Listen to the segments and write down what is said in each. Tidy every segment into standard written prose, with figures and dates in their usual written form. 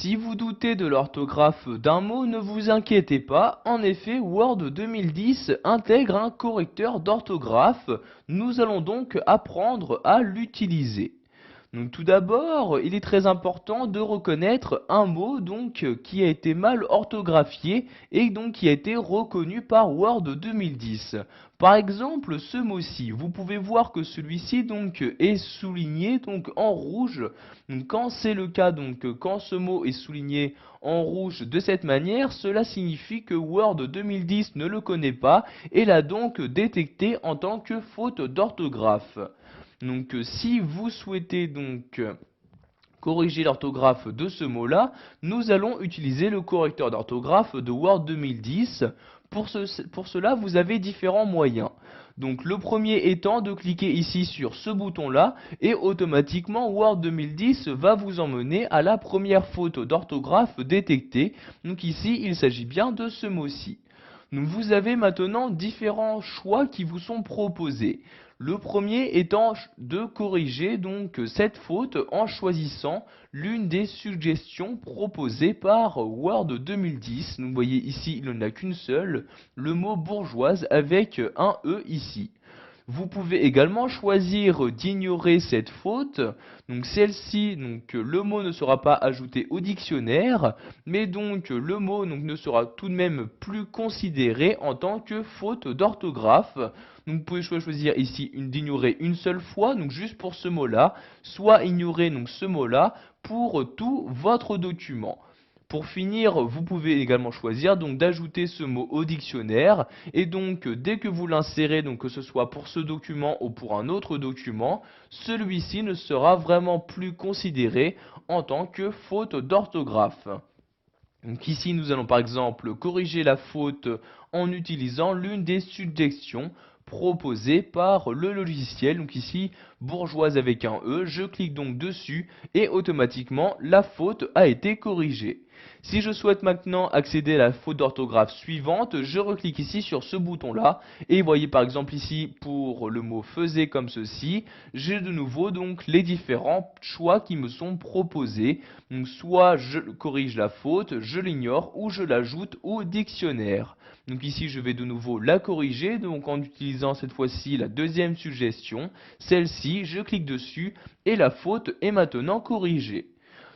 Si vous doutez de l'orthographe d'un mot, ne vous inquiétez pas. En effet, Word 2010 intègre un correcteur d'orthographe. Nous allons donc apprendre à l'utiliser. Donc tout d'abord, il est très important de reconnaître un mot qui a été mal orthographié et donc qui a été reconnu par Word 2010. Par exemple, ce mot-ci, vous pouvez voir que celui-ci est souligné en rouge. Donc, quand c'est le cas, quand ce mot est souligné en rouge de cette manière, cela signifie que Word 2010 ne le connaît pas et l'a donc détecté en tant que faute d'orthographe. Si vous souhaitez corriger l'orthographe de ce mot-là, nous allons utiliser le correcteur d'orthographe de Word 2010. Pour cela, vous avez différents moyens. Donc le premier étant de cliquer ici sur ce bouton-là et automatiquement Word 2010 va vous emmener à la première faute d'orthographe détectée. Donc ici, il s'agit bien de ce mot-ci. Donc vous avez maintenant différents choix qui vous sont proposés. Le premier étant de corriger cette faute en choisissant l'une des suggestions proposées par Word 2010. Vous voyez ici, il n'y en a qu'une seule, le mot bourgeoise avec un E ici. Vous pouvez également choisir d'ignorer cette faute. Donc celle-ci, le mot ne sera pas ajouté au dictionnaire, mais le mot ne sera tout de même plus considéré en tant que faute d'orthographe. Donc vous pouvez choisir ici d'ignorer une seule fois, donc juste pour ce mot-là, soit ignorer ce mot-là pour tout votre document. Pour finir, vous pouvez également choisir d'ajouter ce mot au dictionnaire et dès que vous l'insérez, que ce soit pour ce document ou pour un autre document, celui-ci ne sera vraiment plus considéré en tant que faute d'orthographe. Donc ici, nous allons par exemple corriger la faute en utilisant l'une des suggestions proposées par le logiciel. Donc ici, bourgeoise avec un E, je clique donc dessus et automatiquement la faute a été corrigée. Si je souhaite maintenant accéder à la faute d'orthographe suivante, je reclique ici sur ce bouton-là et vous voyez par exemple ici pour le mot faisait comme ceci, j'ai de nouveau les différents choix qui me sont proposés. Donc soit je corrige la faute, je l'ignore ou je l'ajoute au dictionnaire. Donc ici je vais de nouveau la corriger en utilisant cette fois-ci la deuxième suggestion. Celle-ci, je clique dessus et la faute est maintenant corrigée.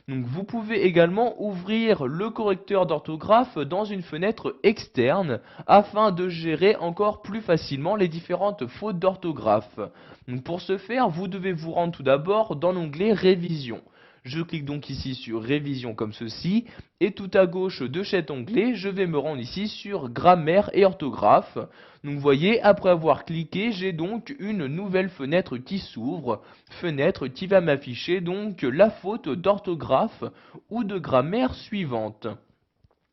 Donc vous pouvez également ouvrir le correcteur d'orthographe dans une fenêtre externe afin de gérer encore plus facilement les différentes fautes d'orthographe. Donc pour ce faire, vous devez vous rendre tout d'abord dans l'onglet Révision. Je clique donc ici sur Révision comme ceci et tout à gauche de cet onglet, je vais me rendre ici sur Grammaire et orthographe. Donc vous voyez, après avoir cliqué, j'ai donc une nouvelle fenêtre qui s'ouvre, fenêtre qui va m'afficher la faute d'orthographe ou de grammaire suivante.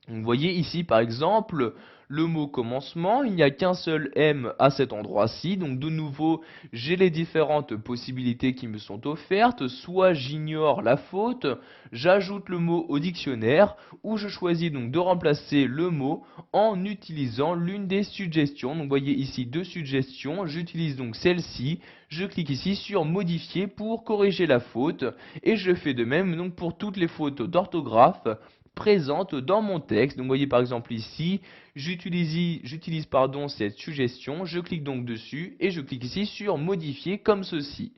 Vous voyez ici par exemple le mot commencement, il n'y a qu'un seul M à cet endroit-ci, donc de nouveau j'ai les différentes possibilités qui me sont offertes, soit j'ignore la faute, j'ajoute le mot au dictionnaire, ou je choisis de remplacer le mot en utilisant l'une des suggestions. Donc vous voyez ici deux suggestions, j'utilise donc celle-ci, je clique ici sur modifier pour corriger la faute, et je fais de même pour toutes les fautes d'orthographe présente dans mon texte. Donc vous voyez par exemple ici, j'utilise cette suggestion, je clique donc dessus et je clique ici sur modifier comme ceci.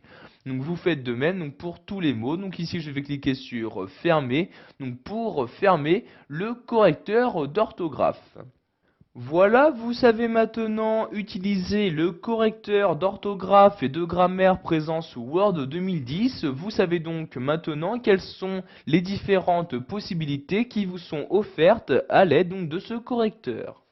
Donc vous faites de même pour tous les mots. Donc ici je vais cliquer sur fermer pour fermer le correcteur d'orthographe. Voilà, vous savez maintenant utiliser le correcteur d'orthographe et de grammaire présent sous Word 2010. Vous savez donc maintenant quelles sont les différentes possibilités qui vous sont offertes à l'aide de ce correcteur.